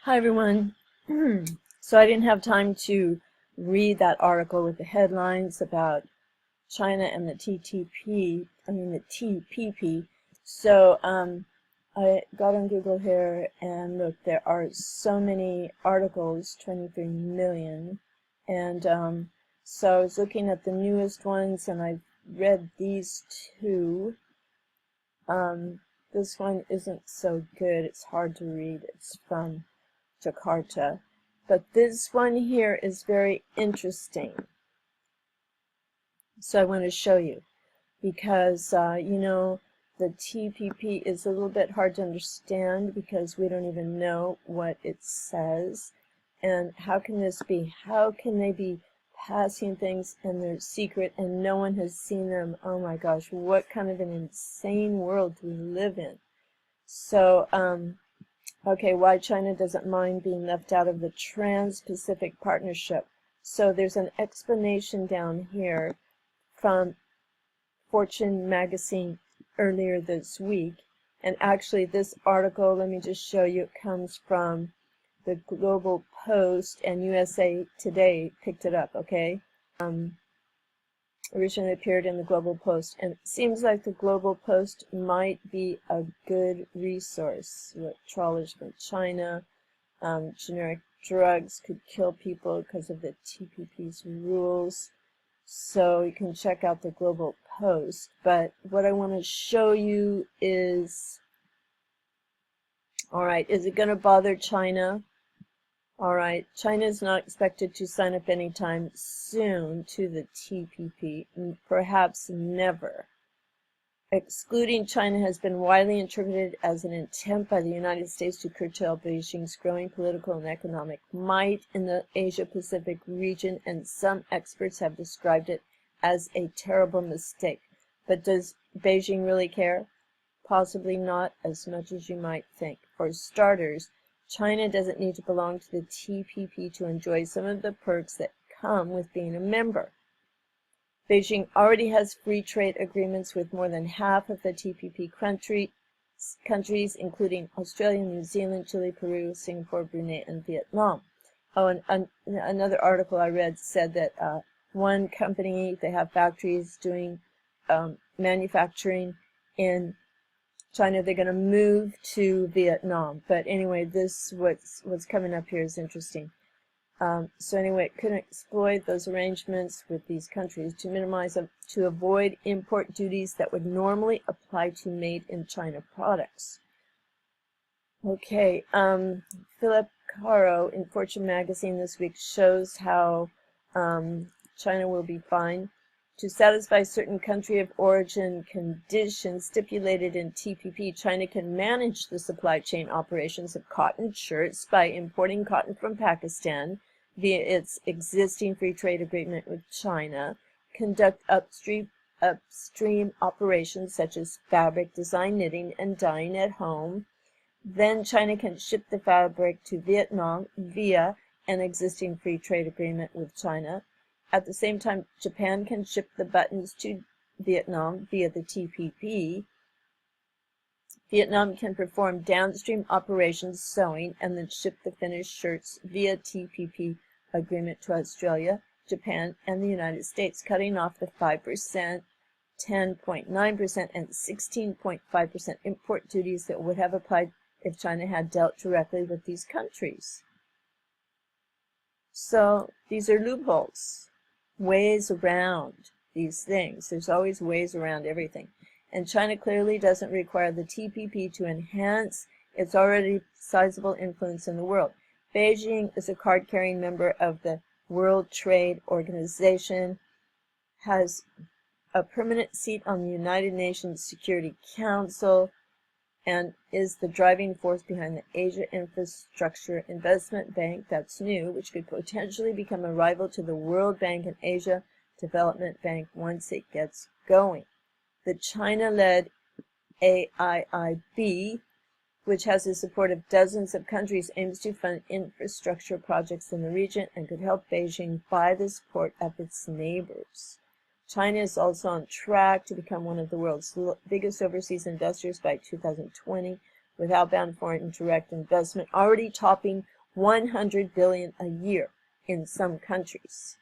Hi everyone. So I didn't have time to read that article with the headlines about China and the the TPP. So I got on Google here and look, there are so many articles, 23 million. And so I was looking at the newest ones and I've read these two. This one isn't so good. It's hard to read. It's from Jakarta. But this one here is very interesting. So I want to show you because, the TPP is a little bit hard to understand because we don't even know what it says. And how can this be? How can they be passing things and they're secret and no one has seen them? Oh my gosh, what kind of an insane world do we live in? So, okay, why China doesn't mind being left out of the Trans-Pacific Partnership. So there's an explanation down here from Fortune magazine earlier this week. And actually this article, let me just show you, it comes from the Global Post, and USA Today picked it up, okay? Originally appeared in the Global Post, and it seems like the Global Post might be a good resource. What trawlers from China, generic drugs could kill people because of the TPP's rules. So you can check out the Global Post. But what I want to show you is, all right, is it going to bother China? All right, China is not expected to sign up anytime soon to the TPP, perhaps never. Excluding China has been widely interpreted as an attempt by the United States to curtail Beijing's growing political and economic might in the Asia-Pacific region, and some experts have described it as a terrible mistake. But does Beijing really care? Possibly not as much as you might think. For starters, China doesn't need to belong to the TPP to enjoy some of the perks that come with being a member. Beijing already has free trade agreements with more than half of the TPP countries, including Australia, New Zealand, Chile, Peru, Singapore, Brunei, and Vietnam. Oh, and another article I read said that one company, they have factories doing manufacturing in China. They're going to move to Vietnam. But anyway, what's coming up here is interesting. So anyway, it could exploit those arrangements with these countries to minimize them, to avoid import duties that would normally apply to made-in-China products. Okay, Philip Caro in Fortune magazine this week shows how China will be fine. To satisfy certain country of origin conditions stipulated in TPP, China can manage the supply chain operations of cotton shirts by importing cotton from Pakistan via its existing free trade agreement with China, conduct upstream operations such as fabric design, knitting, and dyeing at home. Then China can ship the fabric to Vietnam via an existing free trade agreement with China. At the same time, Japan can ship the buttons to Vietnam via the TPP. Vietnam can perform downstream operations sewing and then ship the finished shirts via TPP agreement to Australia, Japan, and the United States, cutting off the 5%, 10.9%, and 16.5% import duties that would have applied if China had dealt directly with these countries. So these are loopholes, ways around these things. There's always ways around everything. And China clearly doesn't require the TPP to enhance its already sizable influence in the world. Beijing is a card-carrying member of the World Trade Organization, has a permanent seat on the United Nations Security Council, and is the driving force behind the Asia Infrastructure Investment Bank, that's new, which could potentially become a rival to the World Bank and Asia Development Bank once it gets going. The China-led AIIB, which has the support of dozens of countries, aims to fund infrastructure projects in the region and could help Beijing buy the support of its neighbors. China is also on track to become one of the world's biggest overseas investors by 2020, with outbound foreign direct investment already topping 100 billion a year in some countries.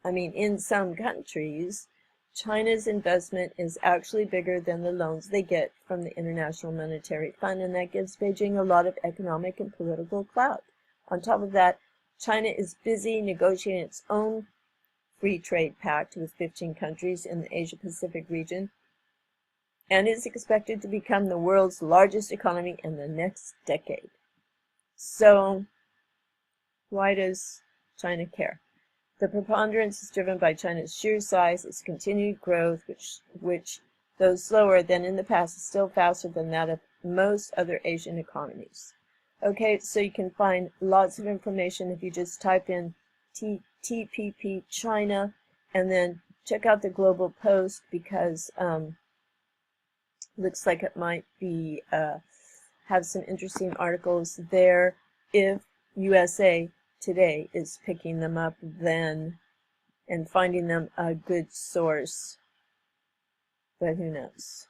I mean, in some countries, China's investment is actually bigger than the loans they get from the International Monetary Fund, and that gives Beijing a lot of economic and political clout. On top of that, China is busy negotiating its own free trade pact with 15 countries in the Asia-Pacific region, and is expected to become the world's largest economy in the next decade. So, why does China care? The preponderance is driven by China's sheer size, its continued growth, which though slower than in the past, is still faster than that of most other Asian economies. Okay, so you can find lots of information if you just type in TPP China, and then check out the Global Post, because looks like it might be have some interesting articles there if USA Today is picking them up then and finding them a good source, but who knows.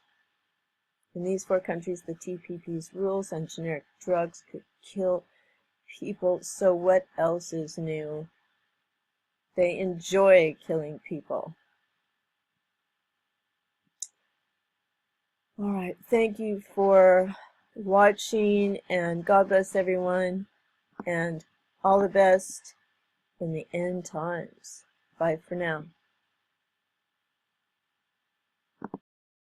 In these 4 countries, the TPP's rules on generic drugs could kill people, so what else is new? They enjoy killing people. Alright, thank you for watching, and God bless everyone, and all the best in the end times. Bye for now.